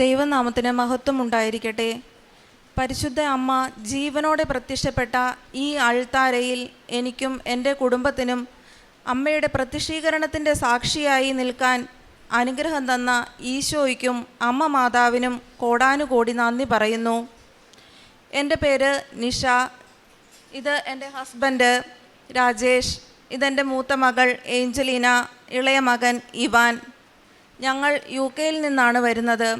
ദൈവനാമത്തിന് മഹത്വം ഉണ്ടായിരിക്കട്ടെ. പരിശുദ്ധ അമ്മ ജീവനോടെ പ്രത്യക്ഷപ്പെട്ട ഈ അൾത്താരയിൽ എനിക്കും എൻ്റെ കുടുംബത്തിനും അമ്മയുടെ പ്രത്യക്ഷീകരണത്തിൻ്റെ സാക്ഷിയായി നിൽക്കാൻ അനുഗ്രഹം തന്ന ഈശോയ്ക്കും അമ്മ മാതാവിനും കോടാനുകോടി നന്ദി പറയുന്നു. എൻ്റെ പേര് നിഷ. ഇത് എൻ്റെ ഹസ്ബൻഡ് രാജേഷ്. ഇതെൻ്റെ മൂത്ത മകൾ ഏഞ്ചലീന, ഇളയ മകൻ ഇവാൻ. ഞങ്ങൾ UK-യിൽ നിന്നാണ് വരുന്നത്.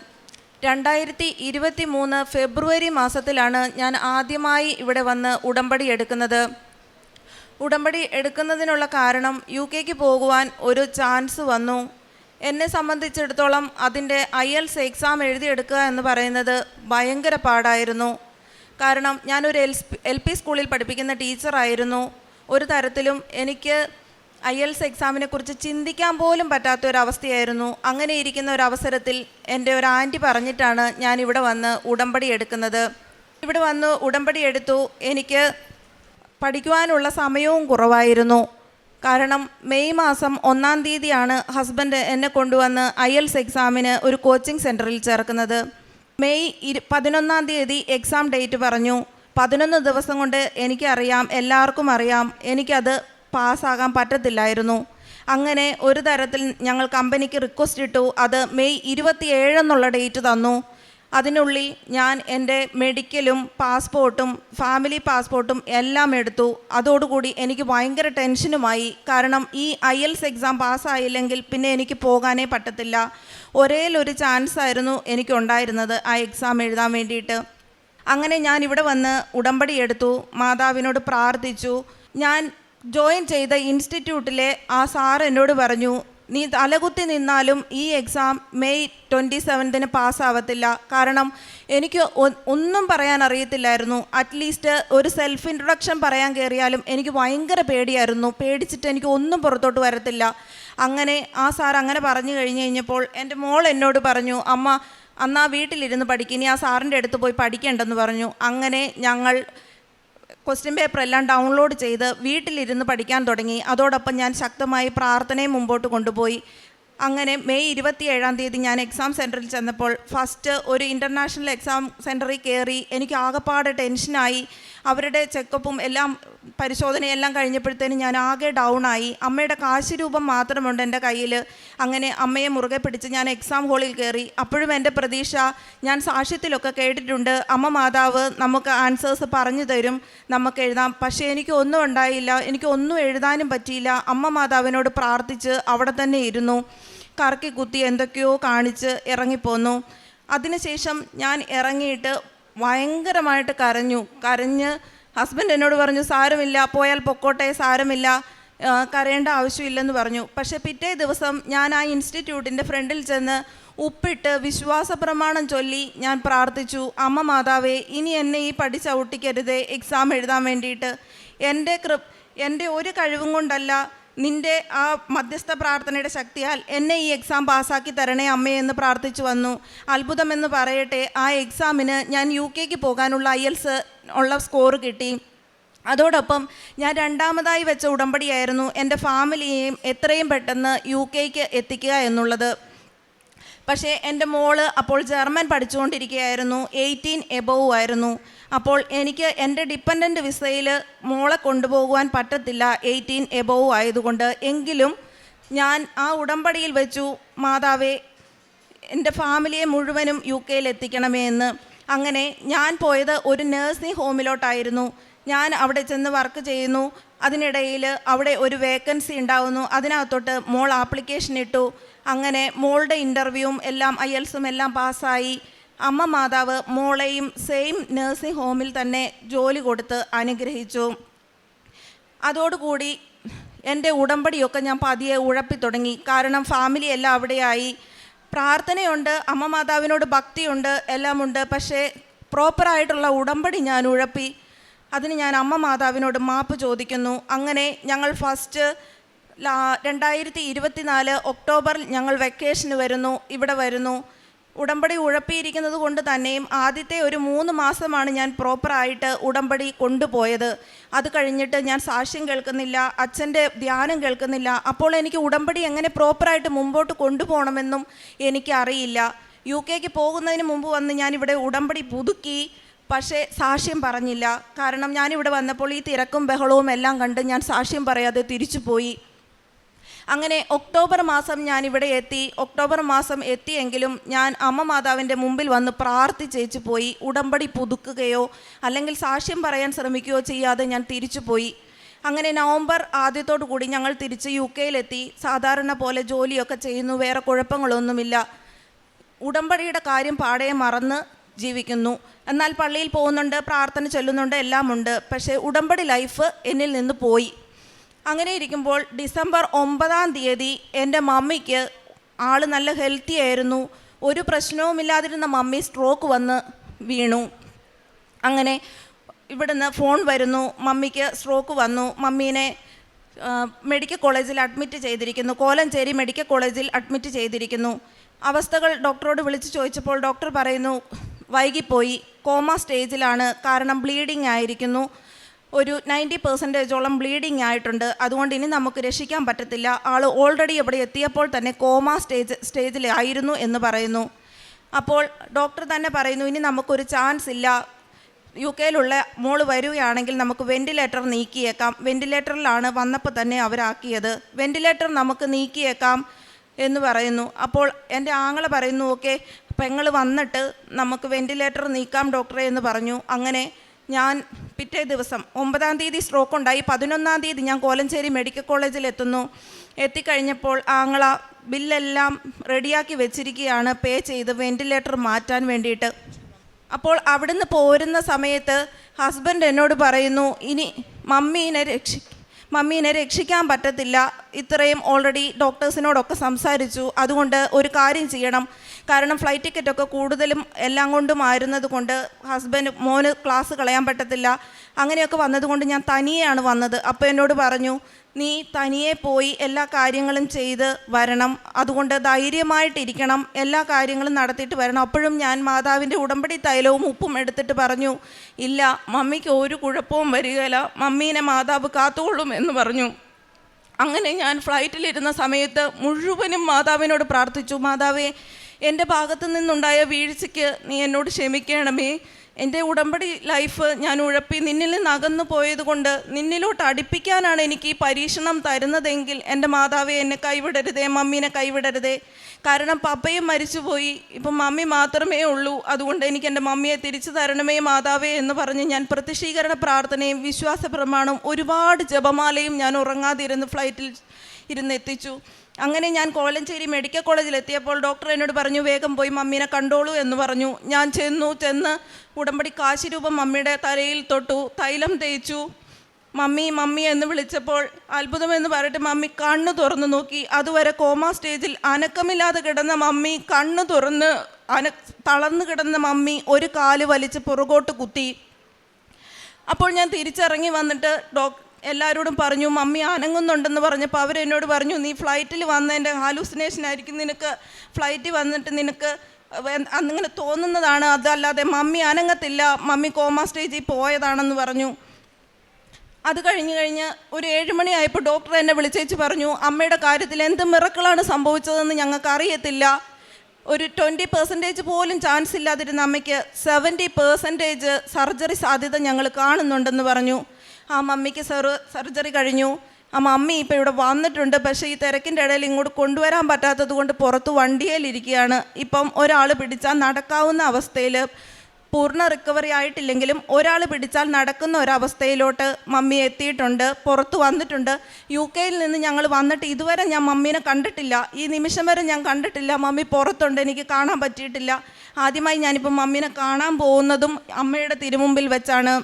2023 ഫെബ്രുവരി മാസത്തിലാണ് ഞാൻ ആദ്യമായി ഇവിടെ വന്ന് ഉടമ്പടി എടുക്കുന്നത്. ഉടമ്പടി എടുക്കുന്നതിനുള്ള കാരണം UK-ക്ക് പോകുവാൻ ഒരു ചാൻസ് വന്നു. എന്നെ സംബന്ധിച്ചിടത്തോളം അതിൻ്റെ IELTS എക്സാം എഴുതിയെടുക്കുക എന്ന് പറയുന്നത് ഭയങ്കര പാടായിരുന്നു. കാരണം ഞാനൊരു LP സ്കൂളിൽ പഠിപ്പിക്കുന്ന ടീച്ചറായിരുന്നു. ഒരു തരത്തിലും എനിക്ക് IELTS എക്സാമിനെ കുറിച്ച് ചിന്തിക്കാൻ പോലും പറ്റാത്തൊരവസ്ഥയായിരുന്നു. അങ്ങനെ ഇരിക്കുന്ന ഒരവസരത്തിൽ എൻ്റെ ഒരു ആൻറ്റി പറഞ്ഞിട്ടാണ് ഞാൻ ഇവിടെ വന്ന് ഉടമ്പടി എടുക്കുന്നത്. ഇവിടെ വന്ന് ഉടമ്പടി എടുത്തു. എനിക്ക് പഠിക്കുവാനുള്ള സമയവും കുറവായിരുന്നു. കാരണം മെയ് മാസം 1-ാം തീയതിയാണ് ഹസ്ബൻഡ് എന്നെ കൊണ്ടുവന്ന് IELTS എക്സാമിന് ഒരു കോച്ചിങ് സെൻറ്ററിൽ ചേർക്കുന്നത്. മെയ് 11-ാം തീയതി എക്സാം ഡേറ്റ് പറഞ്ഞു. 11 ദിവസം കൊണ്ട് എനിക്കറിയാം, എല്ലാവർക്കും അറിയാം, എനിക്കത് പാസ്സാകാൻ പറ്റത്തില്ലായിരുന്നു. അങ്ങനെ ഒരു തരത്തിൽ ഞങ്ങൾ കമ്പനിക്ക് റിക്വസ്റ്റ് ഇട്ടു. അത് മെയ് 27 എന്നുള്ള ഡേറ്റ് തന്നു. അതിനുള്ളിൽ ഞാൻ എൻ്റെ മെഡിക്കലും പാസ്പോർട്ടും ഫാമിലി പാസ്പോർട്ടും എല്ലാം എടുത്തു. അതോടുകൂടി എനിക്ക് ഭയങ്കര ടെൻഷനുമായി. കാരണം ഈ IELTS എക്സാം പാസ്സായില്ലെങ്കിൽ പിന്നെ എനിക്ക് പോകാനേ പറ്റത്തില്ല. ഒരേലൊരു ചാൻസ് ആയിരുന്നു എനിക്കുണ്ടായിരുന്നത് ആ എക്സാം എഴുതാൻ വേണ്ടിയിട്ട്. അങ്ങനെ ഞാൻ ഇവിടെ വന്ന് ഉടമ്പടി എടുത്തു. മാതാവിനോട് പ്രാർത്ഥിച്ചു. ഞാൻ ജോയിൻ ചെയ്ത ഇൻസ്റ്റിറ്റ്യൂട്ടിലെ ആ സാർ എന്നോട് പറഞ്ഞു, നീ തലകുത്തി നിന്നാലും ഈ എക്സാം മെയ് 27 പാസ്സാവത്തില്ല. കാരണം എനിക്ക് ഒന്നും പറയാൻ അറിയത്തില്ലായിരുന്നു. അറ്റ്ലീസ്റ്റ് ഒരു സെൽഫ് ഇൻട്രൊഡക്ഷൻ പറയാൻ കയറിയാലും എനിക്ക് ഭയങ്കര പേടിയായിരുന്നു. പേടിച്ചിട്ട് എനിക്ക് ഒന്നും പുറത്തോട്ട് വരത്തില്ല. അങ്ങനെ ആ സാർ അങ്ങനെ പറഞ്ഞു കഴിഞ്ഞപ്പോൾ എൻ്റെ മോൾ എന്നോട് പറഞ്ഞു, അമ്മ അന്നാ വീട്ടിലിരുന്ന് പഠിക്കും, ഇനി ആ സാറിൻ്റെ അടുത്ത് പോയി പഠിക്കേണ്ടെന്ന് പറഞ്ഞു. അങ്ങനെ ഞങ്ങൾ ക്വസ്റ്റ്യൻ പേപ്പറെല്ലാം ഡൗൺലോഡ് ചെയ്ത് വീട്ടിലിരുന്ന് പഠിക്കാൻ തുടങ്ങി. അതോടൊപ്പം ഞാൻ ശക്തമായി പ്രാർത്ഥനയും മുമ്പോട്ട് കൊണ്ടുപോയി. അങ്ങനെ മെയ് 27-ാം തീയതി ഞാൻ എക്സാം സെൻറ്ററിൽ ചെന്നപ്പോൾ ഫസ്റ്റ് ഒരു ഇൻ്റർനാഷണൽ എക്സാം സെൻറ്ററിൽ കയറി. എനിക്ക് ആകെപ്പാടെ ടെൻഷനായി. അവരുടെ ചെക്കപ്പും എല്ലാം പരിശോധനയെല്ലാം കഴിഞ്ഞപ്പോഴത്തേനും ഞാൻ ആകെ ഡൗണായി. അമ്മയുടെ കാശ് രൂപം മാത്രമുണ്ട് എൻ്റെ കയ്യിൽ. അങ്ങനെ അമ്മയെ മുറുകെ പിടിച്ച് ഞാൻ എക്സാം ഹോളിൽ കയറി. അപ്പോഴും എൻ്റെ പ്രതീക്ഷ, ഞാൻ സാക്ഷ്യത്തിലൊക്കെ കേട്ടിട്ടുണ്ട്, അമ്മ മാതാവ് നമുക്ക് ആൻസേഴ്സ് പറഞ്ഞു തരും, നമുക്ക് എഴുതാം. പക്ഷേ എനിക്കൊന്നും ഉണ്ടായില്ല. എനിക്കൊന്നും എഴുതാനും പറ്റിയില്ല. അമ്മ മാതാവിനോട് പ്രാർത്ഥിച്ച് അവിടെ തന്നെ ഇരുന്നു. കറക്കി കുത്തി എന്തൊക്കെയോ കാണിച്ച് ഇറങ്ങിപ്പോന്നു. അതിനുശേഷം ഞാൻ ഇറങ്ങിയിട്ട് ഭയങ്കരമായിട്ട് കരഞ്ഞ് ഹസ്ബൻഡ് എന്നോട് പറഞ്ഞു, സാരമില്ല, പോയാൽ പൊക്കോട്ടെ, സാരമില്ല, കരയേണ്ട ആവശ്യമില്ലെന്ന് പറഞ്ഞു. പക്ഷേ പിറ്റേ ദിവസം ഞാൻ ആ ഇൻസ്റ്റിറ്റ്യൂട്ടിൻ്റെ ഫ്രണ്ടിൽ ചെന്ന് ഉപ്പിട്ട് വിശ്വാസ പ്രമാണം ചൊല്ലി ഞാൻ പ്രാർത്ഥിച്ചു, അമ്മ മാതാവേ, ഇനി എന്നെ ഈ പടി ചവിട്ടിക്കരുതേ എക്സാം എഴുതാൻ വേണ്ടിയിട്ട്. എൻ്റെ ഒരു കഴിവും കൊണ്ടല്ല, നിൻ്റെ ആ മധ്യസ്ഥ പ്രാർത്ഥനയുടെ ശക്തിയാൽ എന്നെ ഈ എക്സാം പാസ്സാക്കി തരണേ അമ്മേ എന്ന് പ്രാർത്ഥിച്ചു വന്നു. അത്ഭുതമെന്ന് പറയട്ടെ, ആ എക്സാമിന് ഞാൻ UK-ക്ക് പോകാനുള്ള IELTS ഉള്ള സ്കോർ കിട്ടി. അതോടൊപ്പം ഞാൻ രണ്ടാമതായി വെച്ച ഉടമ്പടിയായിരുന്നു എൻ്റെ ഫാമിലിയെയും എത്രയും പെട്ടെന്ന് UK-ക്ക് എത്തിക്കുക എന്നുള്ളത്. പക്ഷേ എൻ്റെ മോള് അപ്പോൾ ജർമ്മൻ പഠിച്ചുകൊണ്ടിരിക്കുകയായിരുന്നു. 18 എബോവ് ആയിരുന്നു. അപ്പോൾ എനിക്ക് എൻ്റെ ഡിപ്പെൻഡൻ്റ് വിസയിൽ മോളെ കൊണ്ടുപോകുവാൻ പറ്റത്തില്ല 18 എബോവ് ആയതുകൊണ്ട്. എങ്കിലും ഞാൻ ആ ഉടമ്പടിയിൽ വെച്ചു, മാതാവേ, എൻ്റെ ഫാമിലിയെ മുഴുവനും UK-യിൽ എത്തിക്കണമേ എന്ന്. അങ്ങനെ ഞാൻ പോയത് ഒരു നഴ്സിംഗ് ഹോമിലോട്ടായിരുന്നു. ഞാൻ അവിടെ ചെന്ന് വർക്ക് ചെയ്യുന്നു. അതിനിടയിൽ അവിടെ ഒരു വേക്കൻസി ഉണ്ടാകുന്നു. അതിനകത്തോട്ട് മോൾ ആപ്ലിക്കേഷൻ ഇട്ടു. അങ്ങനെ മോളുടെ ഇൻ്റർവ്യൂവും എല്ലാം IELTSും എല്ലാം പാസ്സായി. അമ്മ മാതാവ് മോളെയും സെയിം നഴ്സിംഗ് ഹോമിൽ തന്നെ ജോലി കൊടുത്ത് അനുഗ്രഹിച്ചു. അതോടുകൂടി എൻ്റെ ഉടമ്പടിയൊക്കെ ഞാൻ പതിയെ ഉഴപ്പി തുടങ്ങി. കാരണം ഫാമിലി എല്ലാം അവിടെയായി. പ്രാർത്ഥനയുണ്ട്, അമ്മ മാതാവിനോട് ഭക്തിയുണ്ട്, എല്ലാമുണ്ട്. പക്ഷേ പ്രോപ്പറായിട്ടുള്ള ഉടമ്പടി ഞാൻ ഉഴപ്പി. അതിന് ഞാൻ അമ്മ മാതാവിനോട് മാപ്പ് ചോദിക്കുന്നു. അങ്ങനെ ഞങ്ങൾ ഫസ്റ്റ് 2024 ഒക്ടോബറിൽ ഞങ്ങൾ വെക്കേഷന് വരുന്നു, ഇവിടെ വരുന്നു. ഉടമ്പടി ഉഴപ്പിയിരിക്കുന്നത് കൊണ്ട് തന്നെയും ആദ്യത്തെ ഒരു 3 മാസമാണ് ഞാൻ പ്രോപ്പറായിട്ട് ഉടമ്പടി കൊണ്ടുപോയത്. അത് കഴിഞ്ഞിട്ട് ഞാൻ സാക്ഷ്യം കേൾക്കുന്നില്ല, അച്ഛൻ്റെ ധ്യാനം കേൾക്കുന്നില്ല. അപ്പോൾ എനിക്ക് ഉടമ്പടി എങ്ങനെ പ്രോപ്പറായിട്ട് മുമ്പോട്ട് കൊണ്ടുപോകണമെന്നും എനിക്കറിയില്ല. UK പോകുന്നതിന് മുമ്പ് വന്ന് ഞാനിവിടെ ഉടമ്പടി പുതുക്കി. പക്ഷേ സാക്ഷ്യം പറഞ്ഞില്ല. കാരണം ഞാനിവിടെ വന്നപ്പോൾ ഈ തിരക്കും ബഹളവും എല്ലാം കണ്ട് ഞാൻ സാക്ഷ്യം പറയാതെ തിരിച്ചു പോയി. അങ്ങനെ ഒക്ടോബർ മാസം ഞാനിവിടെ എത്തി. ഒക്ടോബർ മാസം എത്തിയെങ്കിലും ഞാൻ അമ്മ മാതാവിൻ്റെ മുമ്പിൽ വന്ന് പ്രാർത്ഥിച്ചേച്ച് പോയി. ഉടമ്പടി പുതുക്കുകയോ അല്ലെങ്കിൽ സാക്ഷ്യം പറയാൻ ശ്രമിക്കുകയോ ചെയ്യാതെ ഞാൻ തിരിച്ചു പോയി. അങ്ങനെ നവംബർ ആദ്യത്തോടു കൂടി ഞങ്ങൾ തിരിച്ച് UK-യിലെത്തി. സാധാരണ പോലെ ജോലിയൊക്കെ ചെയ്യുന്നു, വേറെ കുഴപ്പങ്ങളൊന്നുമില്ല. ഉടമ്പടിയുടെ കാര്യം പാടെ മറന്ന് ജീവിക്കുന്നു. എന്നാൽ പള്ളിയിൽ പോകുന്നുണ്ട്, പ്രാർത്ഥന ചൊല്ലുന്നുണ്ട്, എല്ലാം ഉണ്ട്. പക്ഷേ ഉടമ്പടി ലൈഫ് എന്നിൽ നിന്ന് പോയി. അങ്ങനെ ഇരിക്കുമ്പോൾ ഡിസംബർ 9 എൻ്റെ മമ്മിക്ക് ആൾ നല്ല ഹെൽത്തി ആയിരുന്നു, ഒരു പ്രശ്നവുമില്ലാതിരുന്ന മമ്മി സ്ട്രോക്ക് വന്ന് വീണു. അങ്ങനെ ഇവിടുന്ന് ഫോൺ വരുന്നു, മമ്മിക്ക് സ്ട്രോക്ക് വന്നു, മമ്മീനെ മെഡിക്കൽ കോളേജിൽ അഡ്മിറ്റ് ചെയ്തിരിക്കുന്നു, കോലഞ്ചേരി മെഡിക്കൽ കോളേജിൽ അഡ്മിറ്റ് ചെയ്തിരിക്കുന്നു. അവസ്ഥകൾ ഡോക്ടറോട് വിളിച്ച് ചോദിച്ചപ്പോൾ ഡോക്ടർ പറയുന്നു വൈകിപ്പോയി, കോമ സ്റ്റേജിലാണ്, കാരണം ബ്ലീഡിങ് ആയിരിക്കുന്നു, ഒരു 90% ബ്ലീഡിങ് ആയിട്ടുണ്ട്, അതുകൊണ്ട് ഇനി നമുക്ക് രക്ഷിക്കാൻ പറ്റത്തില്ല, ആൾ ഓൾറെഡി ഇവിടെ എത്തിയപ്പോൾ തന്നെ കോമ സ്റ്റേജിലായിരുന്നു എന്ന് പറയുന്നു. അപ്പോൾ ഡോക്ടർ തന്നെ പറയുന്നു ഇനി നമുക്കൊരു ചാൻസ് ഇല്ല, UK-യിലുള്ള മോള് വരികയാണെങ്കിൽ നമുക്ക് വെൻറ്റിലേറ്റർ നീക്കിയേക്കാം. വെൻറ്റിലേറ്ററിലാണ് വന്നപ്പോൾ തന്നെ അവരാക്കിയത്, വെൻറ്റിലേറ്റർ നമുക്ക് നീക്കിയേക്കാം എന്ന് പറയുന്നു. അപ്പോൾ എൻ്റെ ആങ്ങള പറയുന്നു ഓക്കെ പെങ്ങൾ വന്നിട്ട് നമുക്ക് വെൻറ്റിലേറ്റർ നീക്കാം ഡോക്ടറെ എന്ന് പറഞ്ഞു. അങ്ങനെ ഞാൻ പിറ്റേ ദിവസം 9 സ്ട്രോക്ക് ഉണ്ടായി. 11 ഞാൻ കോലഞ്ചേരി മെഡിക്കൽ കോളേജിൽ എത്തുന്നു. എത്തിക്കഴിഞ്ഞപ്പോൾ ആങ്ങള ബില്ലെല്ലാം റെഡിയാക്കി വെച്ചിരിക്കുകയാണ്, പേ ചെയ്ത് വെൻറ്റിലേറ്റർ മാറ്റാൻ വേണ്ടിയിട്ട്. അപ്പോൾ അവിടുന്ന് പോരുന്ന സമയത്ത് ഹസ്ബൻഡ് എന്നോട് പറയുന്നു ഇനി മമ്മീനെ രക്ഷിക്കാൻ പറ്റത്തില്ല, ഇത്രയും ഓൾറെഡി ഡോക്ടേഴ്സിനോടൊക്കെ സംസാരിച്ചു, അതുകൊണ്ട് ഒരു കാര്യം ചെയ്യണം. കാരണം ഫ്ലൈറ്റ് ടിക്കറ്റൊക്കെ കൂടുതലും എല്ലാം കൊണ്ടും ആയിരുന്നത് കൊണ്ട് മോന് ക്ലാസ് കളയാൻ പറ്റത്തില്ല. അങ്ങനെയൊക്കെ വന്നതുകൊണ്ട് ഞാൻ തനിയെയാണ് വന്നത്. അപ്പോൾ എന്നോട് പറഞ്ഞു നീ തനിയെ പോയി എല്ലാ കാര്യങ്ങളും ചെയ്ത് വരണം, അതുകൊണ്ട് ധൈര്യമായിട്ടിരിക്കണം, എല്ലാ കാര്യങ്ങളും നടത്തിയിട്ട് വരണം. അപ്പോഴും ഞാൻ മാതാവിൻ്റെ ഉടമ്പടി തൈലവും ഉപ്പും എടുത്തിട്ട് പറഞ്ഞു ഇല്ല മമ്മിക്ക് ഒരു കുഴപ്പവും വരികയില്ല, മമ്മീനെ മാതാവ് കാത്തുകൊള്ളും എന്ന് പറഞ്ഞു. അങ്ങനെ ഞാൻ ഫ്ലൈറ്റിലിരുന്ന സമയത്ത് മുഴുവനും മാതാവിനോട് പ്രാർത്ഥിച്ചു, മാതാവേ എൻ്റെ ഭാഗത്തു നിന്നുണ്ടായ വീഴ്ചയ്ക്ക് നീ എന്നോട് ക്ഷമിക്കണമേ, എൻ്റെ ഉടമ്പടി ലൈഫ് ഞാൻ ഉഴപ്പി നിന്നിൽ നിന്ന് അകന്നു പോയത് കൊണ്ട് നിന്നിലോട്ട് അടുപ്പിക്കാനാണ് എനിക്ക് ഈ പരീക്ഷണം തരുന്നതെങ്കിൽ എൻ്റെ മാതാവേ എന്നെ കൈവിടരുതേ, മമ്മീനെ കൈവിടരുതേ, കാരണം പപ്പയും മരിച്ചുപോയി, ഇപ്പം മമ്മി മാത്രമേ ഉള്ളൂ, അതുകൊണ്ട് എനിക്ക് എൻ്റെ മമ്മിയെ തിരിച്ചു തരണമേ മാതാവേ എന്ന് പറഞ്ഞ് ഞാൻ പ്രത്യക്ഷീകരണ പ്രാർത്ഥനയും വിശ്വാസ പ്രമാണവും ഒരുപാട് ജപമാലയും ഞാൻ ഉറങ്ങാതിരുന്ന് ഫ്ലൈറ്റിൽ എത്തിച്ചു. അങ്ങനെ ഞാൻ കോലഞ്ചേരി മെഡിക്കൽ കോളേജിൽ എത്തിയപ്പോൾ ഡോക്ടർ എന്നോട് പറഞ്ഞു വേഗം പോയി മമ്മീനെ കണ്ടോളൂ എന്ന് പറഞ്ഞു. ഞാൻ ചെന്ന് ഉടമ്പടി കാശി രൂപം മമ്മിയുടെ തലയിൽ തൊട്ടു, തൈലം തേച്ചു. മമ്മി മമ്മി എന്ന് വിളിച്ചപ്പോൾ അത്ഭുതമെന്ന് പറഞ്ഞിട്ട് മമ്മി കണ്ണ് തുറന്നു നോക്കി. അതുവരെ കോമ സ്റ്റേജിൽ അനക്കമില്ലാതെ കിടന്ന മമ്മി കണ്ണ് തുറന്ന് തളർന്നു കിടന്ന മമ്മി ഒരു കാല് വലിച്ച് പുറകോട്ട് കുത്തി. അപ്പോൾ ഞാൻ തിരിച്ചിറങ്ങി വന്നിട്ട് എല്ലാവരോടും പറഞ്ഞു മമ്മി അനങ്ങുന്നുണ്ടെന്ന് പറഞ്ഞപ്പോൾ അവരെന്നോട് പറഞ്ഞു നീ ഫ്ലൈറ്റിൽ വന്നതിൻ്റെ ഹാലൂസിനേഷൻ ആയിരിക്കും, നിനക്ക് ഫ്ലൈറ്റിൽ വന്നിട്ട് നിനക്ക് അന്നിങ്ങനെ തോന്നുന്നതാണ്, അതല്ലാതെ മമ്മി അനങ്ങത്തില്ല, മമ്മി കോമ സ്റ്റേജിൽ പോയതാണെന്ന് പറഞ്ഞു. അത് കഴിഞ്ഞ് ഒരു 7 മണിയായപ്പോൾ ഡോക്ടർ എന്നെ വിളിച്ചേച്ച് പറഞ്ഞു അമ്മയുടെ കാര്യത്തിൽ എന്ത് മിറക്കിളാണ് സംഭവിച്ചതെന്ന് ഞങ്ങൾക്ക് അറിയത്തില്ല, ഒരു 20% പോലും ചാൻസ് ഇല്ലാതിരുന്ന അമ്മയ്ക്ക് 70% സർജറി സാധ്യത ഞങ്ങൾ കാണുന്നുണ്ടെന്ന് പറഞ്ഞു. ആ മമ്മിക്ക് സർജറി കഴിഞ്ഞു. ആ മമ്മി ഇപ്പോൾ ഇവിടെ വന്നിട്ടുണ്ട്, പക്ഷേ ഈ തിരക്കിൻ്റെ ഇടയിൽ ഇങ്ങോട്ട് കൊണ്ടുവരാൻ പറ്റാത്തത് കൊണ്ട് പുറത്ത് വണ്ടിയിലിരിക്കുകയാണ്. ഇപ്പം ഒരാൾ പിടിച്ചാൽ നടക്കാവുന്ന അവസ്ഥയിൽ, പൂർണ്ണ റിക്കവറി ആയിട്ടില്ലെങ്കിലും ഒരാൾ പിടിച്ചാൽ നടക്കുന്ന ഒരവസ്ഥയിലോട്ട് മമ്മി എത്തിയിട്ടുണ്ട്, പുറത്ത് വന്നിട്ടുണ്ട്. UK-യിൽ നിന്ന് ഞങ്ങൾ വന്നിട്ട് ഇതുവരെ ഞാൻ മമ്മീനെ കണ്ടിട്ടില്ല, ഈ നിമിഷം വരെ ഞാൻ കണ്ടിട്ടില്ല, മമ്മി പുറത്തുണ്ട്, എനിക്ക് കാണാൻ പറ്റിയിട്ടില്ല. ആദ്യമായി ഞാനിപ്പോൾ മമ്മീനെ കാണാൻ പോകുന്നതും അമ്മയുടെ തിരുമുമ്പിൽ വെച്ചാണ്.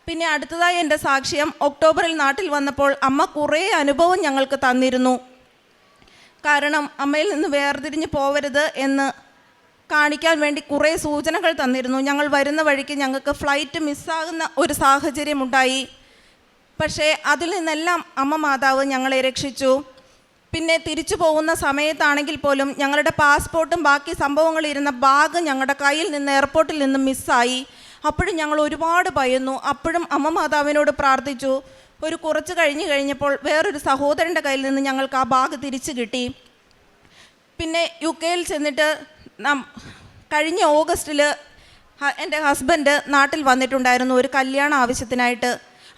പിന്നെ അടുത്തതായി എൻ്റെ സാക്ഷ്യം, ഒക്ടോബറിൽ നാട്ടിൽ വന്നപ്പോൾ അമ്മ കുറേ അനുഭവം ഞങ്ങൾക്ക് തന്നിരുന്നു. കാരണം അമ്മയിൽ നിന്ന് വേർതിരിഞ്ഞ് പോവരുത് എന്ന് കാണിക്കാൻ വേണ്ടി കുറേ സൂചനകൾ തന്നിരുന്നു. ഞങ്ങൾ വരുന്ന വഴിക്ക് ഞങ്ങൾക്ക് ഫ്ലൈറ്റ് മിസ്സാകുന്ന ഒരു സാഹചര്യം ഉണ്ടായി. പക്ഷേ അതിൽ നിന്നെല്ലാം അമ്മ മാതാവ് ഞങ്ങളെ രക്ഷിച്ചു. പിന്നെ തിരിച്ചു പോകുന്ന സമയത്താണെങ്കിൽ പോലും ഞങ്ങളുടെ പാസ്പോർട്ടും ബാക്കി സംഭവങ്ങളിരുന്ന ബാഗ് ഞങ്ങളുടെ കയ്യിൽ നിന്ന് എയർപോർട്ടിൽ നിന്ന് മിസ്സായി. അപ്പോഴും ഞങ്ങൾ ഒരുപാട് ഭയന്നു. അപ്പോഴും അമ്മ മാതാവിനോട് പ്രാർത്ഥിച്ചു. ഒരു കുറച്ച് കഴിഞ്ഞപ്പോൾ വേറൊരു സഹോദരൻ്റെ കയ്യിൽ നിന്ന് ഞങ്ങൾക്ക് ആ ബാഗ് തിരിച്ചു കിട്ടി. പിന്നെ UK-യിൽ ചെന്നിട്ട് കഴിഞ്ഞ ഓഗസ്റ്റിൽ എൻ്റെ ഹസ്ബൻഡ് നാട്ടിൽ വന്നിട്ടുണ്ടായിരുന്നു ഒരു കല്യാണ ആവശ്യത്തിനായിട്ട്.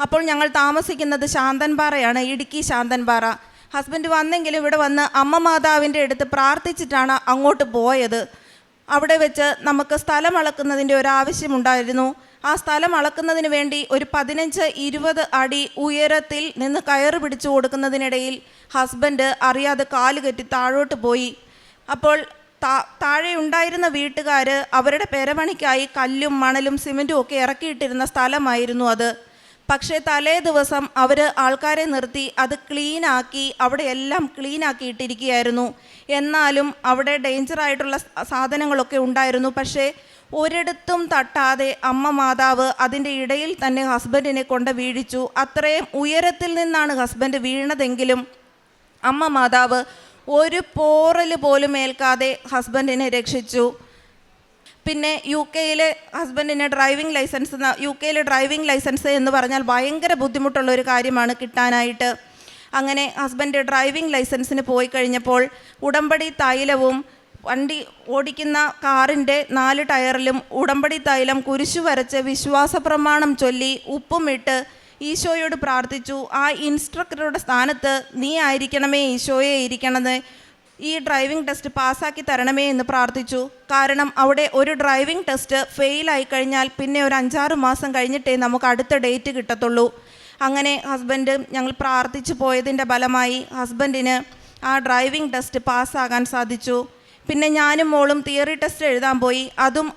അപ്പോൾ ഞങ്ങൾ താമസിക്കുന്നത് ശാന്തൻപാറയാണ്, ഇടുക്കി ശാന്തൻപാറ. ഹസ്ബൻഡ് വന്നെങ്കിലും ഇവിടെ വന്ന് അമ്മ മാതാവിൻ്റെ അടുത്ത് പ്രാർത്ഥിച്ചിട്ടാണ് അങ്ങോട്ട് പോയത്. അവിടെ വെച്ച് നമുക്ക് സ്ഥലം അളക്കുന്നതിൻ്റെ ഒരു ആവശ്യമുണ്ടായിരുന്നു. ആ സ്ഥലം അളക്കുന്നതിന് വേണ്ടി ഒരു 15-20 അടി ഉയരത്തിൽ നിന്ന് കയറ് പിടിച്ചു കൊടുക്കുന്നതിനിടയിൽ ഹസ്ബൻഡ് അറിയാതെ കാലുകെറ്റി താഴോട്ട് പോയി. അപ്പോൾ താഴെ ഉണ്ടായിരുന്ന വീട്ടുകാർ അവരുടെ പെരപണിക്കായി കല്ലും മണലും സിമൻറ്റും ഒക്കെ ഇറക്കിയിട്ടിരുന്ന സ്ഥലമായിരുന്നു അത്. പക്ഷേ തലേ ദിവസം അവർ ആൾക്കാരെ നിർത്തി അത് ക്ലീനാക്കി അവിടെ എല്ലാം ക്ലീനാക്കിയിട്ടിരിക്കുകയായിരുന്നു. എന്നാലും അവിടെ ഡേഞ്ചറായിട്ടുള്ള സാധനങ്ങളൊക്കെ ഉണ്ടായിരുന്നു. പക്ഷേ ഒരിടത്തും തട്ടാതെ അമ്മ മാതാവ് അതിൻ്റെ ഇടയിൽ തന്നെ ഹസ്ബൻഡിനെ കൊണ്ട് വീഴിച്ചു. അത്രയും ഉയരത്തിൽ നിന്നാണ് ഹസ്ബൻഡ് വീണതെങ്കിലും അമ്മ മാതാവ് ഒരു പോറൽ പോലും ഏൽക്കാതെ ഹസ്ബൻഡിനെ രക്ഷിച്ചു. പിന്നെ യു കെയിലെ ഹസ്ബൻഡിന് ഡ്രൈവിംഗ് ലൈസൻസ് എന്ന് പറഞ്ഞാൽ ഭയങ്കര ബുദ്ധിമുട്ടുള്ള ഒരു കാര്യമാണ് കിട്ടാനായിട്ട്. അങ്ങനെ ഹസ്ബൻഡ് ഡ്രൈവിംഗ് ലൈസൻസിന് പോയി കഴിഞ്ഞപ്പോൾ ഉടമ്പടി തൈലവും വണ്ടി ഓടിക്കുന്ന കാറിൻ്റെ 4 ടയറിലും ഉടമ്പടി തൈലം കുരിശു വരച്ച് വിശ്വാസ പ്രമാണം ചൊല്ലി ഉപ്പുമിട്ട് ഈശോയോട് പ്രാർത്ഥിച്ചു. ആ ഇൻസ്ട്രക്ടറുടെ സ്ഥാനത്ത് നീ ആയിരിക്കണമേ ഈശോയെ ഇരിക്കണത്, ഈ ഡ്രൈവിംഗ് ടെസ്റ്റ് പാസ്സാക്കി തരണമേ എന്ന് പ്രാർത്ഥിച്ചു. കാരണം അവിടെ ഒരു ഡ്രൈവിംഗ് ടെസ്റ്റ് ഫെയിലായി കഴിഞ്ഞാൽ പിന്നെ ഒരു 5-6 മാസം കഴിഞ്ഞിട്ടേ നമുക്ക് അടുത്ത ഡേറ്റ് കിട്ടത്തുള്ളൂ. അങ്ങനെ ഞങ്ങൾ പ്രാർത്ഥിച്ചു പോയതിൻ്റെ ഫലമായി ഹസ്ബൻഡിന് ആ ഡ്രൈവിംഗ് ടെസ്റ്റ് പാസ്സാകാൻ സാധിച്ചു. പിന്നെ ഞാനും മോളും തിയറി ടെസ്റ്റ് എഴുതാൻ പോയി. അതും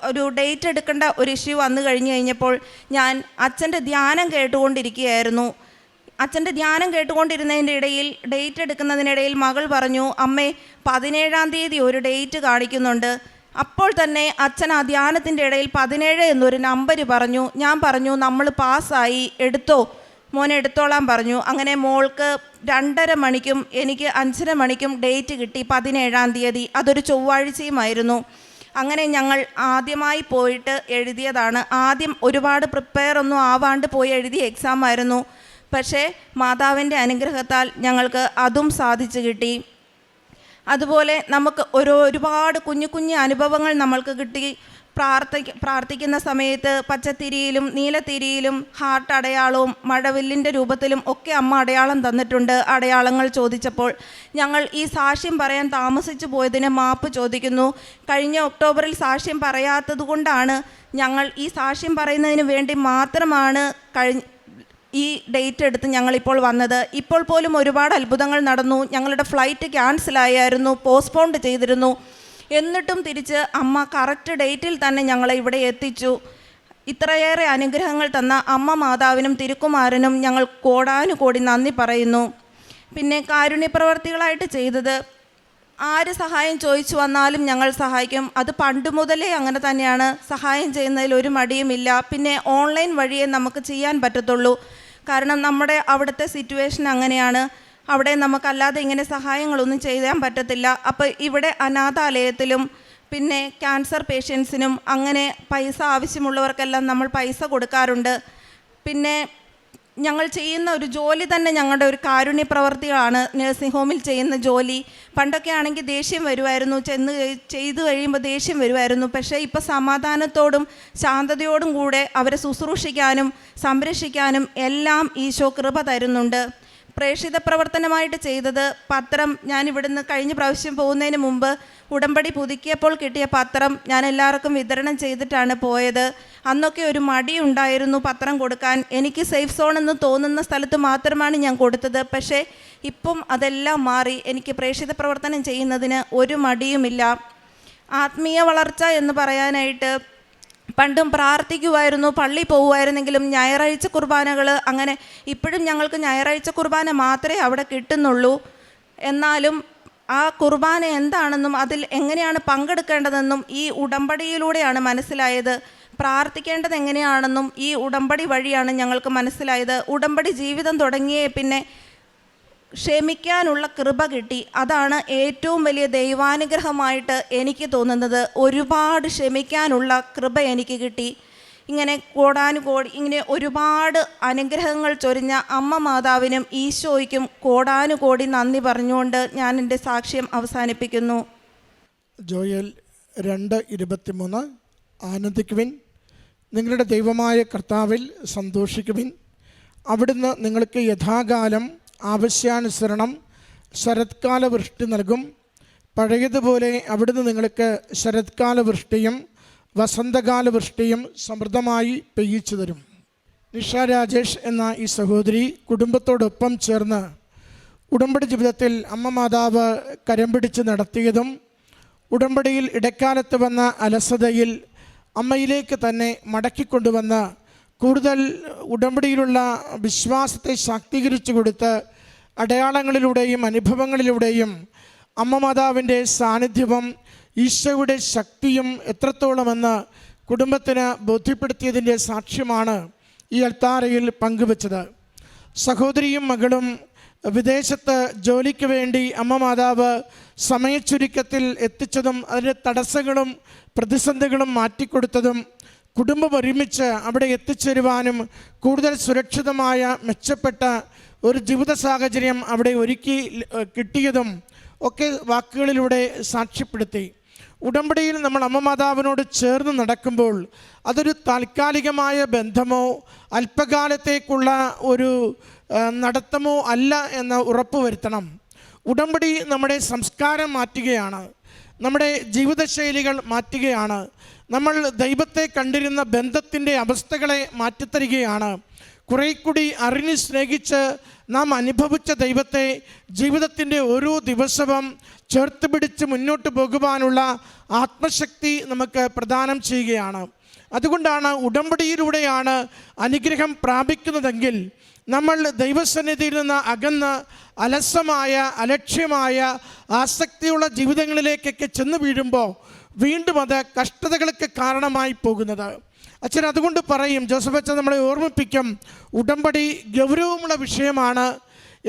ഒരു ഡേറ്റ് എടുക്കേണ്ട ഒരു ഇഷ്യൂ വന്നു കഴിഞ്ഞപ്പോൾ ഞാൻ അച്ഛൻ്റെ ധ്യാനം കേട്ടുകൊണ്ടിരിക്കുകയായിരുന്നു. അച്ഛൻ്റെ ധ്യാനം കേട്ടുകൊണ്ടിരുന്നതിൻ്റെ ഇടയിൽ ഡേറ്റ് എടുക്കുന്നതിനിടയിൽ മകൾ പറഞ്ഞു, അമ്മേ 17-ാം തീയതി ഒരു ഡേറ്റ് കാണിക്കുന്നുണ്ട്. അപ്പോൾ തന്നെ അച്ഛൻ ആ ധ്യാനത്തിൻ്റെ ഇടയിൽ 17 എന്നൊരു നമ്പർ പറഞ്ഞു. ഞാൻ പറഞ്ഞു നമ്മൾ പാസ്സായി, എടുത്തോ മോനെ, എടുത്തോളാൻ പറഞ്ഞു. അങ്ങനെ മോൾക്ക് 2:30 മണിക്കും എനിക്ക് 5:30 മണിക്കും ഡേറ്റ് കിട്ടി 17-ാം തീയതി. അതൊരു ചൊവ്വാഴ്ചയുമായിരുന്നു. അങ്ങനെ ഞങ്ങൾ ആദ്യമായി പോയിട്ട് എഴുതിയതാണ്. ആദ്യം ഒരുപാട് പ്രിപ്പയർ ഒന്നും ആവാണ്ട് പോയി എഴുതിയ എക്സാം ആയിരുന്നു. പക്ഷേ മാതാവിൻ്റെ അനുഗ്രഹത്താൽ ഞങ്ങൾക്ക് അതും സാധിച്ചു കിട്ടി. അതുപോലെ നമുക്ക് ഒരുപാട് കുഞ്ഞു അനുഭവങ്ങൾ നമ്മൾക്ക് കിട്ടി. പ്രാർത്ഥിക്കുന്ന സമയത്ത് പച്ചത്തിരിയിലും നീലത്തിരിയിലും ഹാർട്ട് അടയാളവും മഴവില്ലിൻ്റെ രൂപത്തിലും ഒക്കെ അമ്മ അടയാളം തന്നിട്ടുണ്ട്. അടയാളങ്ങൾ ചോദിച്ചപ്പോൾ ഞങ്ങൾ ഈ സാക്ഷ്യം പറയാൻ താമസിച്ചു പോയതിന് മാപ്പ് ചോദിക്കുന്നു. കഴിഞ്ഞ ഒക്ടോബറിൽ സാക്ഷ്യം പറയാത്തത് കൊണ്ടാണ് ഞങ്ങൾ ഈ സാക്ഷ്യം പറയുന്നതിന് വേണ്ടി മാത്രമാണ് ഈ ഡേറ്റ് എടുത്ത് ഞങ്ങളിപ്പോൾ വന്നത്. ഇപ്പോൾ പോലും ഒരുപാട് അത്ഭുതങ്ങൾ നടന്നു. ഞങ്ങളുടെ ഫ്ലൈറ്റ് ക്യാൻസലായിരുന്നു, പോസ്റ്റ്പോണ്ട് ചെയ്തിരുന്നു. എന്നിട്ടും തിരിച്ച് അമ്മ കറക്റ്റ് ഡേറ്റിൽ തന്നെ ഞങ്ങളെ ഇവിടെ എത്തിച്ചു. ഇത്രയേറെ അനുഗ്രഹങ്ങൾ തന്ന അമ്മ മാതാവിനും തിരുക്കുമാരനും ഞങ്ങൾ കോടാനുകോടി നന്ദി പറയുന്നു. പിന്നെ കാരുണ്യപ്രവർത്തികളായിട്ട് ചെയ്തത്, ആര് സഹായം ചോദിച്ചു വന്നാലും ഞങ്ങൾ സഹായിക്കും. അത് പണ്ട് മുതലേ അങ്ങനെ തന്നെയാണ്. സഹായം ചെയ്യുന്നതിൽ ഒരു മടിയുമില്ല. പിന്നെ ഓൺലൈൻ വഴിയേ നമുക്ക് ചെയ്യാൻ പറ്റത്തുള്ളൂ. കാരണം നമ്മുടെ അവിടുത്തെ സിറ്റുവേഷൻ അങ്ങനെയാണ്. അവിടെ നമുക്കല്ലാതെ ഇങ്ങനെ സഹായങ്ങളൊന്നും ചെയ്യാൻ പറ്റത്തില്ല. അപ്പോൾ ഇവിടെ അനാഥാലയത്തിലും പിന്നെ ക്യാൻസർ പേഷ്യൻസിനും അങ്ങനെ പൈസ ആവശ്യമുള്ളവർക്കെല്ലാം നമ്മൾ പൈസ കൊടുക്കാറുണ്ട്. പിന്നെ ഞങ്ങൾ ചെയ്യുന്ന ഒരു ജോലി തന്നെ ഞങ്ങളുടെ ഒരു കാരുണ്യ പ്രവർത്തികളാണ്. നഴ്സിംഗ് ഹോമിൽ ചെയ്യുന്ന ജോലി. പണ്ടൊക്കെ ആണെങ്കിൽ ദേഷ്യം വരുമായിരുന്നു, ചെയ്തു കഴിയുമ്പോൾ ദേഷ്യം വരുമായിരുന്നു. പക്ഷേ ഇപ്പോൾ സമാധാനത്തോടും ശാന്തതയോടും കൂടെ അവരെ ശുശ്രൂഷിക്കാനും സംരക്ഷിക്കാനും എല്ലാം ഈശോ കൃപ തരുന്നുണ്ട്. പ്രേക്ഷിത പ്രവർത്തനമായിട്ട് ചെയ്തത് പത്രം. ഞാൻ ഇവിടുന്ന് കഴിഞ്ഞ പ്രാവശ്യം പോകുന്നതിന് മുമ്പ് ഉടമ്പടി പുതുക്കിയപ്പോൾ കിട്ടിയ പത്രം ഞാൻ എല്ലാവർക്കും വിതരണം ചെയ്തിട്ടാണ് പോയത്. അന്നൊക്കെ ഒരു മടി ഉണ്ടായിരുന്നു പത്രം കൊടുക്കാൻ. എനിക്ക് സേഫ് സോൺ എന്ന് തോന്നുന്ന സ്ഥലത്ത് മാത്രമാണ് ഞാൻ കൊടുത്തത്. പക്ഷേ ഇപ്പം അതെല്ലാം മാറി. എനിക്ക് പ്രേക്ഷിത പ്രവർത്തനം ചെയ്യുന്നതിന് ഒരു മടിയുമില്ല. ആത്മീയ വളർച്ച എന്ന് പറയാനായിട്ട് പണ്ടും പ്രാർത്ഥിക്കുമായിരുന്നു, പള്ളി പോകുമായിരുന്നെങ്കിലും ഞായറാഴ്ച കുർബാനകൾ അങ്ങനെ. ഇപ്പോഴും ഞങ്ങൾക്ക് ഞായറാഴ്ച കുർബാന മാത്രമേ അവിടെ കിട്ടുന്നുള്ളൂ. എന്നാലും ആ കുർബാന എന്താണെന്നും അതിൽ എങ്ങനെയാണ് പങ്കെടുക്കേണ്ടതെന്നും ഈ ഉടമ്പടിയിലൂടെയാണ് മനസ്സിലായത്. പ്രാർത്ഥിക്കേണ്ടത് എങ്ങനെയാണെന്നും ഈ ഉടമ്പടി വഴിയാണ് ഞങ്ങൾക്ക് മനസ്സിലായത്. ഉടമ്പടി ജീവിതം തുടങ്ങിയേ പിന്നെ ക്ഷമിക്കാനുള്ള കൃപ കിട്ടി. അതാണ് ഏറ്റവും വലിയ ദൈവാനുഗ്രഹമായിട്ട് എനിക്ക് തോന്നുന്നത്. ഒരുപാട് ക്ഷമിക്കാനുള്ള കൃപ എനിക്ക് കിട്ടി. ഇങ്ങനെ കോടാനുകോടി ഇങ്ങനെ ഒരുപാട് അനുഗ്രഹങ്ങൾ ചൊരിഞ്ഞ അമ്മ മാതാവിനും ഈശോയ്ക്കും കോടാനുകോടി നന്ദി പറഞ്ഞുകൊണ്ട് ഞാൻ എൻ്റെ സാക്ഷ്യം അവസാനിപ്പിക്കുന്നു. ജോയൽ 2:23. ആനന്ദിക്കുവിൻ, നിങ്ങളുടെ ദൈവമായ കർത്താവിൽ സന്തോഷിക്കുവിൻ. അവിടുന്ന് നിങ്ങൾക്ക് യഥാകാലം ആവശ്യാനുസരണം ശരത്കാല വൃഷ്ടി നൽകും. പഴയതുപോലെ അവിടുന്ന് നിങ്ങൾക്ക് ശരത്കാല വൃഷ്ടിയും വസന്തകാല വൃഷ്ടിയും സമൃദ്ധമായി പെയ്യിച്ചു തരും. നിഷ രാജേഷ് എന്ന ഈ സഹോദരി കുടുംബത്തോടൊപ്പം ചേർന്ന് ഉടമ്പടി ജീവിതത്തിൽ അമ്മ മാതാവ് കരം പിടിച്ച് നടത്തിയതും ഉടമ്പടിയിൽ ഇടക്കാലത്ത് വന്ന അലസതയിൽ അമ്മയിലേക്ക് തന്നെ മടക്കിക്കൊണ്ടുവന്ന് കൂടുതൽ ഉടമ്പടിയിലുള്ള വിശ്വാസത്തെ ശാക്തീകരിച്ചു കൊടുത്ത് അടയാളങ്ങളിലൂടെയും അനുഭവങ്ങളിലൂടെയും അമ്മ മാതാവിൻ്റെ സാന്നിധ്യവും ഈശോയുടെ ശക്തിയും എത്രത്തോളമെന്ന് കുടുംബത്തിന് ബോധ്യപ്പെടുത്തിയതിൻ്റെ സാക്ഷ്യമാണ് ഈ അൾത്താരയിൽ പങ്കുവച്ചത്. സഹോദരിയും മകളും വിദേശത്ത് ജോലിക്ക് വേണ്ടി അമ്മ മാതാവ് സമയച്ചുരുക്കത്തിൽ എത്തിച്ചതും അതിൻ്റെ തടസ്സങ്ങളും പ്രതിസന്ധികളും മാറ്റിക്കൊടുത്തതും കുടുംബം ഒരുമിച്ച് അവിടെ എത്തിച്ചേരുവാനും കൂടുതൽ സുരക്ഷിതമായ മെച്ചപ്പെട്ട ഒരു ജീവിത സാഹചര്യം അവിടെ ഒരുക്കി കിട്ടിയതും ഒക്കെ വാക്കുകളിലൂടെ സാക്ഷ്യപ്പെടുത്തി. ഉടമ്പടിയിൽ നമ്മൾ അമ്മ മാതാവിനോട് ചേർന്ന് നടക്കുമ്പോൾ അതൊരു താൽക്കാലികമായ ബന്ധമോ അല്പകാലത്തേക്കുള്ള ഒരു നടത്തമോ അല്ല എന്ന് ഉറപ്പുവരുത്തണം. ഉടമ്പടി നമ്മുടെ സംസ്കാരം മാറ്റുകയാണ്, നമ്മുടെ ജീവിതശൈലികൾ മാറ്റുകയാണ്, നമ്മൾ ദൈവത്തെ കണ്ടിരുന്ന ബന്ധത്തിൻ്റെ അവസ്ഥകളെ മാറ്റിത്തരികയാണ്. കുറേ കൂടി അറിഞ്ഞ് സ്നേഹിച്ച് നാം അനുഭവിച്ച ദൈവത്തെ ജീവിതത്തിൻ്റെ ഓരോ ദിവസവും ചേർത്ത് പിടിച്ച് മുന്നോട്ട് പോകുവാനുള്ള ആത്മശക്തി നമുക്ക് പ്രദാനം ചെയ്യുകയാണ്. അതുകൊണ്ടാണ് ഉടമ്പടിയിലൂടെയാണ് അനുഗ്രഹം പ്രാപിക്കുന്നതെങ്കിൽ നമ്മൾ ദൈവസന്നിധിയിൽ നിന്ന് അകന്ന് അലസമായ അലക്ഷ്യമായ ആസക്തിയുള്ള ജീവിതങ്ങളിലേക്കൊക്കെ ചെന്ന് വീഴുമ്പോൾ വീണ്ടും അത് കഷ്ടതകൾക്ക് കാരണമായി പോകുന്നത്. അച്ഛൻ അതുകൊണ്ട് പറയും, ജോസഫ് അച്ഛൻ നമ്മളെ ഓർമ്മിപ്പിക്കും, ഉടമ്പടി ഗൗരവമുള്ള വിഷയമാണ്.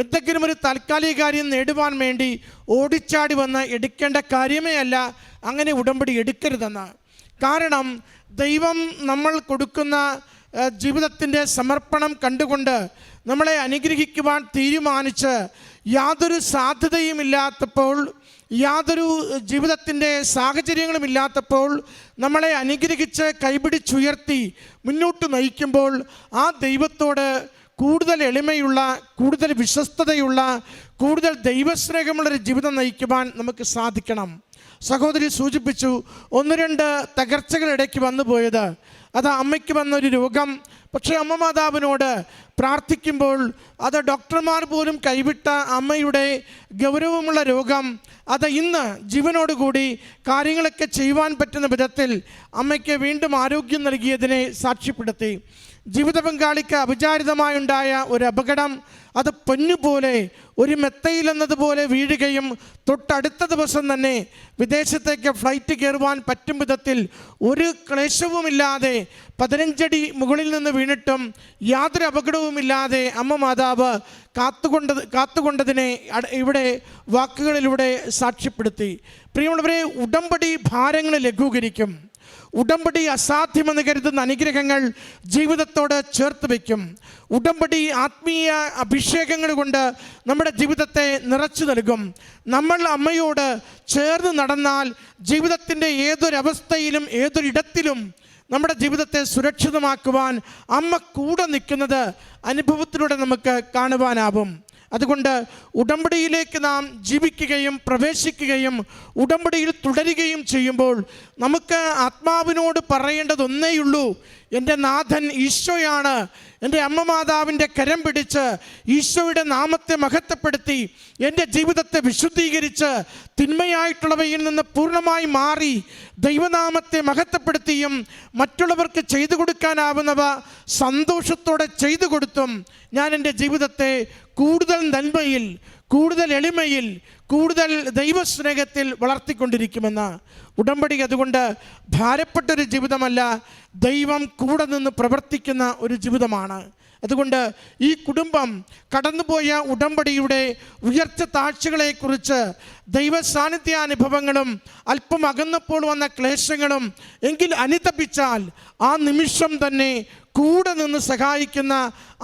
എന്തെങ്കിലും ഒരു താൽക്കാലിക കാര്യം നേടുവാൻ വേണ്ടി ഓടിച്ചാടി വന്ന് എടുക്കേണ്ട കാര്യമേ അല്ല അങ്ങനെ ഉടമ്പടി എടുക്കരുതെന്ന്. കാരണം ദൈവം നമ്മൾ കൊടുക്കുന്ന ജീവിതത്തിൻ്റെ സമർപ്പണം കണ്ടുകൊണ്ട് നമ്മളെ അനുഗ്രഹിക്കുവാൻ തീരുമാനിച്ച് യാതൊരു സാധ്യതയുമില്ലാത്തപ്പോൾ, യാതൊരു ജീവിതത്തിൻ്റെ സാഹചര്യങ്ങളുമില്ലാത്തപ്പോൾ നമ്മളെ അനുഗ്രഹിച്ച് കൈപിടിച്ചുയർത്തി മുന്നോട്ട് നയിക്കുമ്പോൾ ആ ദൈവത്തോട് കൂടുതൽ എളിമയുള്ള, കൂടുതൽ വിശ്വസ്തതയുള്ള, കൂടുതൽ ദൈവസ്നേഹമുള്ളൊരു ജീവിതം നയിക്കുവാൻ നമുക്ക് സാധിക്കണം. സഹോദരി സൂചിപ്പിച്ചു, 1-2 തകർച്ചകൾ ഇടയ്ക്ക് വന്നു പോയത് അത് അമ്മയ്ക്ക് വന്നൊരു രോഗം. പക്ഷേ അമ്മ മാതാവിനോട് പ്രാർത്ഥിക്കുമ്പോൾ അത് ഡോക്ടർമാർ പോലും കൈവിട്ട അമ്മയുടെ ഗൗരവമുള്ള രോഗം അത് ഇന്ന് ജീവനോടുകൂടി കാര്യങ്ങളൊക്കെ ചെയ്യുവാൻ പറ്റുന്ന വിധത്തിൽ അമ്മയ്ക്ക് വീണ്ടും ആരോഗ്യം നൽകിയതിനെ സാക്ഷ്യപ്പെടുത്തി. ജീവിത പങ്കാളിക്ക് അവിചാരിതമായുണ്ടായ ഒരു അപകടം അത് പൊന്നുപോലെ ഒരു മെത്തയിലെന്നതുപോലെ വീഴുകയും തൊട്ടടുത്ത ദിവസം തന്നെ വിദേശത്തേക്ക് ഫ്ലൈറ്റ് കയറുവാൻ പറ്റും വിധത്തിൽ ഒരു ക്ലേശവുമില്ലാതെ 15 അടി മുകളിൽ നിന്ന് വീണിട്ടും യാതൊരു അപകടവുമില്ലാതെ അമ്മ മാതാവ് കാത്തുകൊണ്ടതിനെ ഇവിടെ വാക്കുകളിലൂടെ സാക്ഷ്യപ്പെടുത്തി. പ്രിയമുള്ളവരെ, ഉടമ്പടി ഭാരങ്ങൾ ലഘൂകരിക്കും. ഉടമ്പടി അസാധ്യമെന്ന് കരുതുന്ന അനുഗ്രഹങ്ങൾ ജീവിതത്തോട് ചേർത്ത് വയ്ക്കും. ഉടമ്പടി ആത്മീയ അഭിഷേകങ്ങൾ കൊണ്ട് നമ്മുടെ ജീവിതത്തെ നിറച്ചു നൽകും. നമ്മൾ അമ്മയോട് ചേർന്ന് നടന്നാൽ ജീവിതത്തിൻ്റെ ഏതൊരവസ്ഥയിലും ഏതൊരിടത്തിലും നമ്മുടെ ജീവിതത്തെ സുരക്ഷിതമാക്കുവാൻ അമ്മ കൂടെ നിൽക്കുന്നത് അനുഭവത്തിലൂടെ നമുക്ക് കാണുവാനാവും. അതുകൊണ്ട് ഉടമ്പടിയിലേക്ക് നാം ജീവിക്കുകയും പ്രവേശിക്കുകയും ഉടമ്പടിയിൽ തുടരുകയും ചെയ്യുമ്പോൾ നമുക്ക് ആത്മാവിനോട് പറയേണ്ടതൊന്നേയുള്ളൂ, എൻ്റെ നാഥൻ ഈശോയാണ്. എൻ്റെ അമ്മ മാതാവിൻ്റെ കരം പിടിച്ച് ഈശോയുടെ നാമത്തെ മഹത്വപ്പെടുത്തി എൻ്റെ ജീവിതത്തെ വിശുദ്ധീകരിച്ച് തിന്മയായിട്ടുള്ളവയിൽ നിന്ന് പൂർണ്ണമായി മാറി ദൈവനാമത്തെ മഹത്വപ്പെടുത്തിയും മറ്റുള്ളവർക്ക് ചെയ്തു കൊടുക്കാനാവുന്നവ സന്തോഷത്തോടെ ചെയ്തു കൊടുത്തും ഞാൻ എൻ്റെ ജീവിതത്തെ കൂടുതൽ നന്മയിൽ, കൂടുതൽ എളിമയിൽ, കൂടുതൽ ദൈവസ്നേഹത്തിൽ വളർത്തിക്കൊണ്ടിരിക്കുമെന്ന്. ഉടമ്പടി അതുകൊണ്ട് ഭാരപ്പെട്ടൊരു ജീവിതമല്ല, ദൈവം കൂടെ നിന്ന് പ്രവർത്തിക്കുന്ന ഒരു ജീവിതമാണ്. അതുകൊണ്ട് ഈ കുടുംബം കടന്നുപോയ ഉടമ്പടിയുടെ ഉയർച്ച താഴ്ചകളെക്കുറിച്ച് ദൈവ സാന്നിധ്യാനുഭവങ്ങളും അല്പം അകന്നപ്പോൾ വന്ന ക്ലേശങ്ങളും എങ്കിൽ അനുതപിച്ചാൽ ആ നിമിഷം തന്നെ കൂടെ നിന്ന് സഹായിക്കുന്ന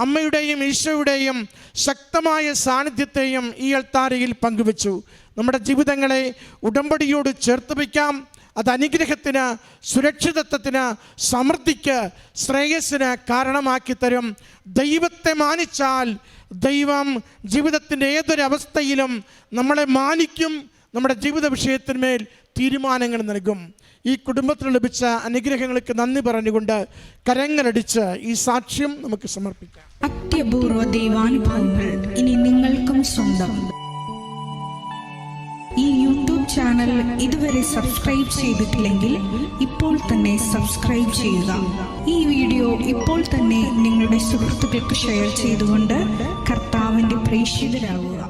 അമ്മയുടെയും ഈശോയുടെയും ശക്തമായ സാന്നിധ്യത്തെയും ഈ അൾത്താരയിൽ പങ്കുവച്ചു. നമ്മുടെ ജീവിതങ്ങളെ ഉടമ്പടിയോട് ചേർത്ത് വയ്ക്കാം. അത് അനുഗ്രഹത്തിന്, സുരക്ഷിതത്വത്തിന്, സമൃദ്ധിക്ക്, ശ്രേയസ്സിന് കാരണമാക്കി തരും. ദൈവത്തെ മാനിച്ചാൽ ദൈവം ജീവിതത്തിൻ്റെ ഏതൊരവസ്ഥയിലും നമ്മളെ മാനിക്കും, നമ്മുടെ ജീവിത വിഷയത്തിന്മേൽ തീരുമാനങ്ങൾ നൽകും. ഈ കുടുംബത്തിൽ ലഭിച്ച അനുഗ്രഹങ്ങൾക്ക് നന്ദി പറഞ്ഞുകൊണ്ട് കരങ്ങളടിച്ച് ഈ സാക്ഷ്യം നമുക്ക് സമർപ്പിക്കാം. അത്യപൂർവ ദൈവാനുഭവങ്ങൾ ഇനി നിങ്ങൾക്കും സ്വന്തം. ഈ യൂട്യൂബ് ചാനൽ ഇതുവരെ സബ്സ്ക്രൈബ് ചെയ്തിട്ടില്ലെങ്കിൽ ഇപ്പോൾ തന്നെ സബ്സ്ക്രൈബ് ചെയ്യുക. ഈ വീഡിയോ ഇപ്പോൾ തന്നെ നിങ്ങളുടെ സുഹൃത്തുക്കൾക്ക് ഷെയർ ചെയ്തുകൊണ്ട് കർത്താവിൻ്റെ പ്രേക്ഷിതരാകുക.